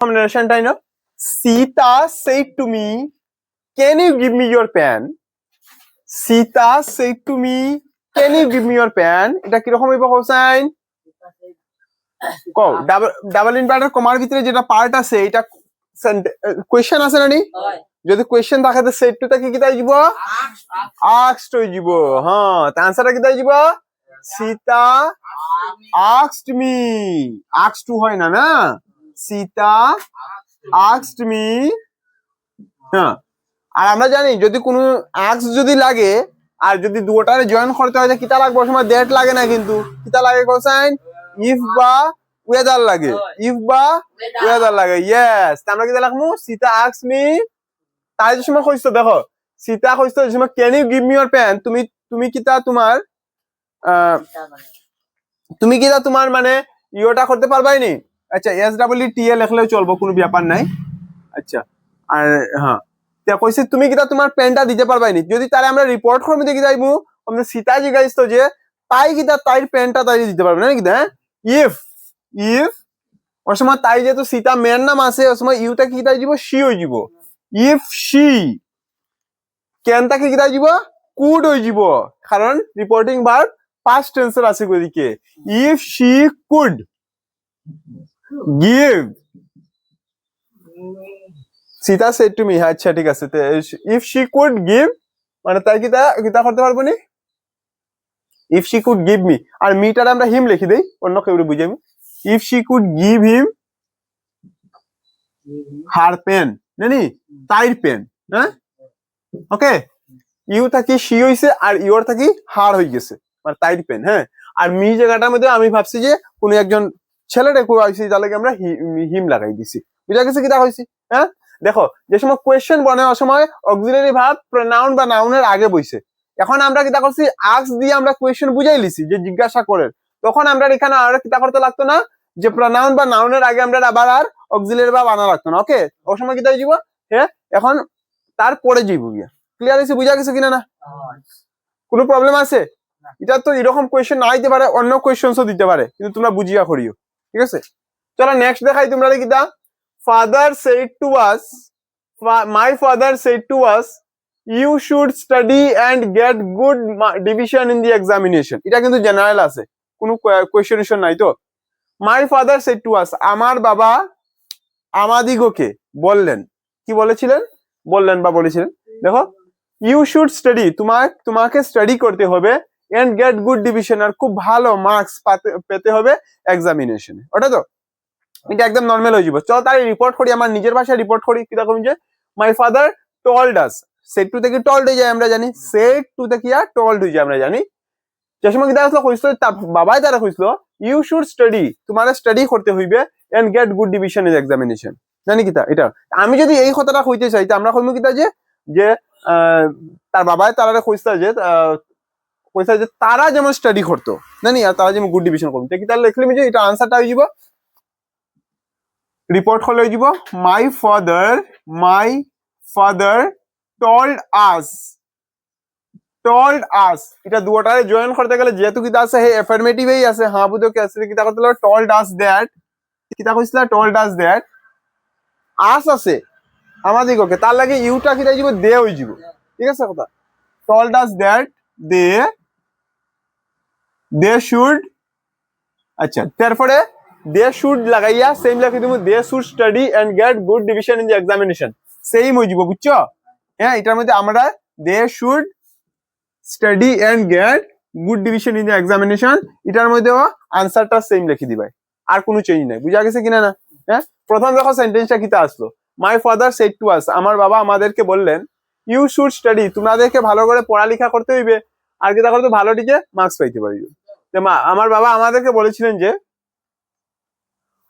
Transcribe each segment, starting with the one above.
Narration time no? Sita said to me, "Can you give me your pen?" Sita said to me, "Can you give me your pen?" এটা কি রকম হইব হোসেন? কো double inverter কমার ভিতরে যেটা part আছে এটা কোয়েশ্চেন আছে না নি? যদি কোয়েশ্চেন থাকে তো সেট টু টা কি তাই দিব? আস্কড হই দিব। হ্যাঁ, তা আনসারটা কি তাই দিব? Sita asked me. Asked to হয় না না? Sita asked me. হ্যাঁ, আর আমরা জানি যদি কোনো আক্স যদি লাগে আর যদি দুটোটারে জয়েন করতে হয় কিতা লাগবে সময় দ্যাট লাগে না কিন্তু কিতা লাগে কোসাইন ইফ বা ওয়েদার লাগে ইফ বা ওয়েদার লাগে ইয়েস আমরা কিতা লাগমু সীতা আস্কস মি তাই যে সময় কইছো দেখো সীতা কইছো যে সময় can you give me your pen তুমি কিতা তোমার তুমি কিতা তোমার মানে ইওটা করতে পারবাই নি আচ্ছা এস ডাবল ই টি এ লিখলেও চলবো কোনো ব্যাপার নাই আচ্ছা আর হ্যাঁ কইছে তুমি কিটা তোমার পেনটা দিতে পারবাই নি যদি তারে আমরা রিপোর্ট করব দেখি যাইবো আমরা সীতা জিগাইছ তো যে তাই কিটা তাইর পেনটা তাই দিতে পারবে না কিটা ইফ ওর সময় তাই যেহেতু সীতা মেন নাম আছে ওর সময় ইউটা কি তাই দিব শি হই যাব ইফ শি কেনটা কি তাই দিব কুড হই যাব কারণ রিপোর্টিং ভার্ব পাস্ট টেন্সের আছে ওইদিকে if she could give Sita said to me, আচ্ছা ঠিক আছে if she could give মানে তাই কিতা করতে পারবো নি if she could give me আর মিটার আমরা হিম লিখি দেই অন্য কেউ বুঝাইবো if she could give him her pen নানি তাইর পেন হ্যাঁ ওকে ইউ থাকি she হইছে আর ইওর থাকি হার হই গেছে মানে তাইর পেন হ্যাঁ আর মি জায়গাটার মধ্যে আমি ভাবছি যে কোন একজন ছেলেটা কই আইছে তার লাগি আমরা হিম লাগাই দিছি বুঝা গেছে কিটা হইছে হ্যাঁ দেখো যে সময় কোয়েশ্চেন বানানোর সময় অক্সিলারি ভার্ব প্রনাউন বা নাউনের আগে বইছে এখন আমরা কিটা করছি আস্ক দিয়ে আমরা কোয়েশ্চেন বুঝাই লিছি যে জিজ্ঞাসা করে তখন আমরা এখানে আর কিটা করতে লাগতো না যে প্রনাউন বা নাউনের আগে আমরা আবার আর অক্সিলারি ভার্ব আনা লাগতো না ওকে ওই সময় কিটা হইব হ্যাঁ এখন তারপরে যাইব গিয়া ক্লিয়ার হইছে বুঝা গেছে কিনা না কোনো প্রবলেম আছে এটা তো এরকম কোয়েশ্চেন না আইতে পারে অন্য কোয়েশ্চেনসও দিতে পারে কিন্তু তোমরা বুঝিয়া করিও ঠিক আছে চলো নেক্সট দেখাই তোমরা কিটা Father said to us, my father said to us, you should study and get good division in the examination. এটা কিন্তু জেনারেল আছে কোনো কোয়েশ্চেন নাই তো my father said to us আমার বাবা আমাদিগকে বললেন কি বলেছিলেন বললেন বা বলেছিলেন দেখো you should study তোমাকে স্টাডি করতে হবে and get good division আর খুব ভালো মার্কস পেতে হবে এক্সামিনেশনে ওটা তো এটা একদম নরমাল হয়ে যাব চল তাই রিপোর্ট করি আমার নিজের ভাষায় রিপোর্ট করি কি রকম যে my father told us set to থেকে টোল্ড হয়ে যায় আমরা জানি সেট টু থেকে আর টোল্ড হয়ে যায় আমরা জানি যে সময় কি আসলে কইছিল তার বাবাই তারা কইছিল ইউ শুড স্টাডি তোমারে স্টাডি করতে হইবে and get good division in examination জানি কিটা এটা আমি যদি এই কথাটা কইতে চাই তা আমরা কইমু কিটা যে তার বাবাই তারারে কইছিল যে তারা যেমন স্টাডি করতো জানি আর তারা যেমন গুড ডিভিশন করতো কি তাহলে লিখলিম যে এটা আনসারটা হয়ে যাব রিপোর্ট হলে হয়ে যাব মাই ফাদার told us এটা দুটারে জয়েন করতে গেলে যেহেতু কিটা আছে হে অ্যাফার্মেটিভই আছে হ্যাঁ বুঝো কি আছে কিটা করতে হলো told us that কিটা কইছিল told us that us আছে আমাদিগকে তার লাগে ইউটা কিটা যাব দে হই যাব ঠিক আছে কথা told us that they should আচ্ছা তারপরে they should লাগাইয়া সেম লাগাই দিমু they should study and get good division in the examination same হই যাব বুঝছো হ্যাঁ এটার মধ্যে আমরা they should study and get good division in the examination এটার মধ্যে আনসারটা সেম লিখে দিবাই আর কোনো চেঞ্জ নাই বুঝা গেছে কিনা না হ্যাঁ প্রথম দেখো সেন্টেন্সটা কিটা আসলো my father said to us আমার বাবা আমাদেরকে বললেন you should study তোমাদেরকে ভালো করে পড়ালেখা করতে হইবে আর কিটা করতে ভালো টিকে মার্কস পাইতে পারিবে আমার বাবা আমাদেরকে বলেছিলেন যে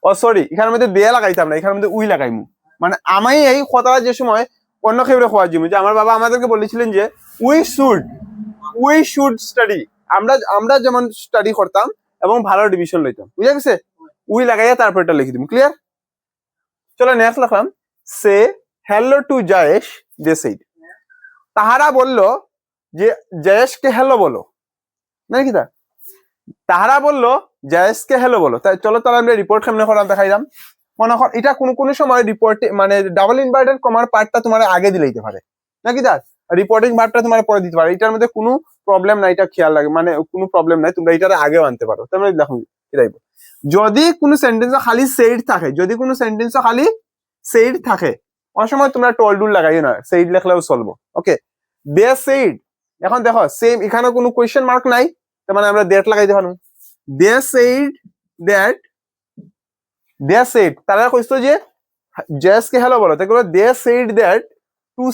ও সরি এখানের মধ্যে দে লাগাইতাম না এখানের মধ্যে উই লাগাইমু মানে আমি এই কথাটা যে সময় অন্য কেউ খোয়া যাবো যে আমার বাবা আমাদেরকে বলেছিলেন যে উই শুড স্টাডি আমরা যেমন স্টাডি করতাম এবং ভালো ডিভিশন লইতাম বুঝা গেছে উই লাগাইয়া তারপর এটা লিখে দিব ক্লিয়ার চলো নেক্সট লিখলাম সে hello two Jayesh they said তাহারা বলল যে জায়েশকে হ্যালো বলো নাকি কি তাহারা বলল জায়েশকে হ্যালো বলো তাই চলো তাহলে আমরা রিপোর্ট কেমনে করলাম দেখাইলাম মনে কর এটা কোনো সময় রিপোর্টে মানে ডাবল ইনভার্টেড কমার পার্টটা তোমার আগে দিলে দিতে পারে নাকি দা রিপোর্টিং পার্টটা তোমার পরে দিতে পারে এটার মধ্যে কোনো প্রবলেম নাই এটা খেয়াল রাখবে মানে কোনো প্রবলেম নাই তোমরা এটার আগেও আনতে পারো তার মানে দেখো এটাই যদি কোনো সেন্টেন্স খালি সেইড থাকে যদি কোনো সেন্টেন্স খালি সেইড থাকে অনেক সময় তোমরা টলডুল লাগাইও না সেইড লেখলেও চলবো ওকে দে সেইড এখন দেখো সেম এখানে কোনো কোয়েশ্চেন মার্ক নাই তার মানে আমরা দ্যাট লাগাইতে পারবো they said that they said তারা কইতো যে জেস কে হ্যালো বলো তাই they said that to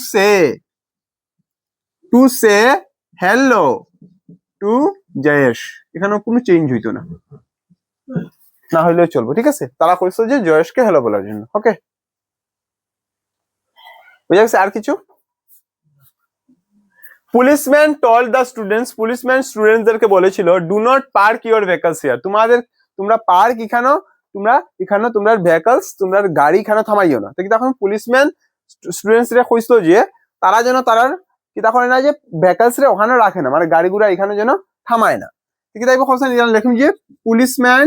say hello to Jayesh এখানে কোনো চেঞ্জ হইতো না না হইলেও চলবো ঠিক আছে তারা কইতো যে জয়েশকে হ্যালো বলার জন্য ওকে বুঝা গেছে আর কিছু policeman told the students policeman স্টুডেন্টদেরকে বলেছিল do not park your vehicles here তোমরা পার্ক এখানে তোমরা ভেহিকলস তোমরা গাড়ি এখানে থামাইও না কিন্তু এখন পুলিশম্যান স্টুডেন্টসরা কইছিল যে তারা যেন তারার কি তখন না যে ভেহিকলস রে ওখানে রাখে না মানে গাড়িগুলা এখানে যেন থামায় না ঠিক আছে কোশ্চেন লিখুন যে পুলিশম্যান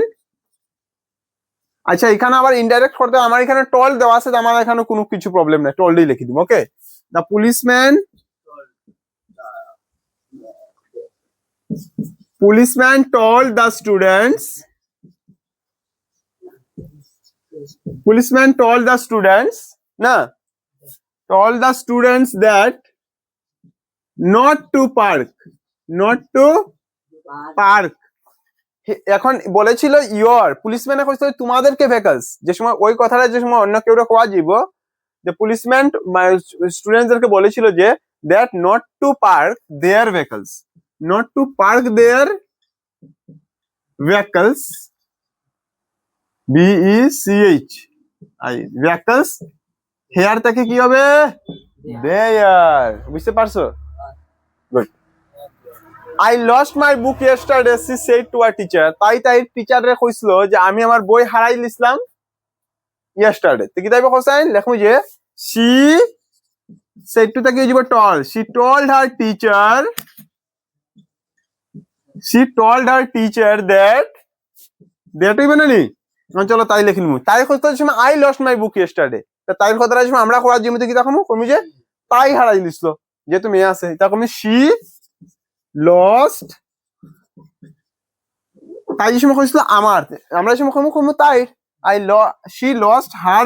আচ্ছা এখানে আবার ইনডাইরেক্ট করতে আমার এখানে টল দেওয়া আছে আমার এখানে কোনো কিছু প্রবলেম নাই টলডই লিখে দিব okay the policeman told the students that not to park এখন বলেছিল ইয়োর পুলিশম্যানে কইছে তোমাদেরকে ভেহিকলস যে সময় ওই কথাটা যে সময় অন্য কেউ কোয়া যাইব যে পুলিশম্যান স্টুডেন্টদেরকে বলেছিল যে that not to park their vehicles BECH vehicles here থেকে কি হবে দেয়ার বুঝতে পারছো good I lost my book yesterday she said to a teacher তাই টিচারে কইছিল যে আমি আমার বই হারাই লিছিলাম yesterday তো কি তাইবে কোসাইন লেখো যে she said to তাকে দিব told she told her teacher that হইবে না নি চলো তাই লিখিনমু তাই কইতো সময় I lost my book yesterday তাই কথাটা সময় আমরা কোয়া জিমতে কি দেখামু কমি যে তাই হারাই লিছিল যে তুমি আছে তা কমি she lost তাই যে সময় কইছিল আমার আমরা সময় কমু তাই she lost her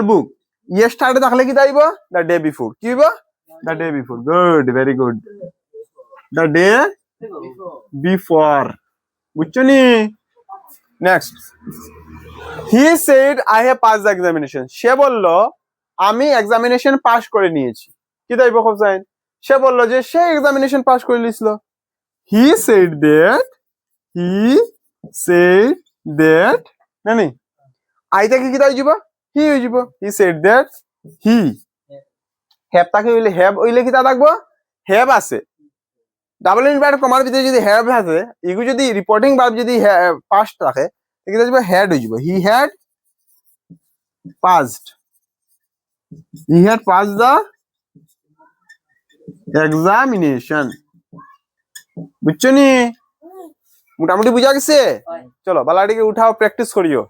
book yesterday দেখলে কি তাইবো the day before কি হইবো the day before good very good the day before বুঝছো নি next he said I have passed the examination সে বলল আমি এক্সামিনেশন পাস করে নিয়েছি কি তাইবো কোসাইন সে বলল যে সে এক্সামিনেশন পাস করে লিছিল he said that নানি আইটা কি তাই যাব he হই যাব he said that he have তাকে হইলে have হইলে কি তা থাকবো have আছে ডাবল ইনভার্টেড কমার ভিতরে যদি have আছে ইগু যদি রিপোর্টিং ভার্ব যদি পাস্ট থাকে কি তা যাব had হই যাব he had passed the examination বুঝছো নি মোটামুটি বুঝা গেছে চলো বালাটিকে উঠাও প্র্যাকটিস করিও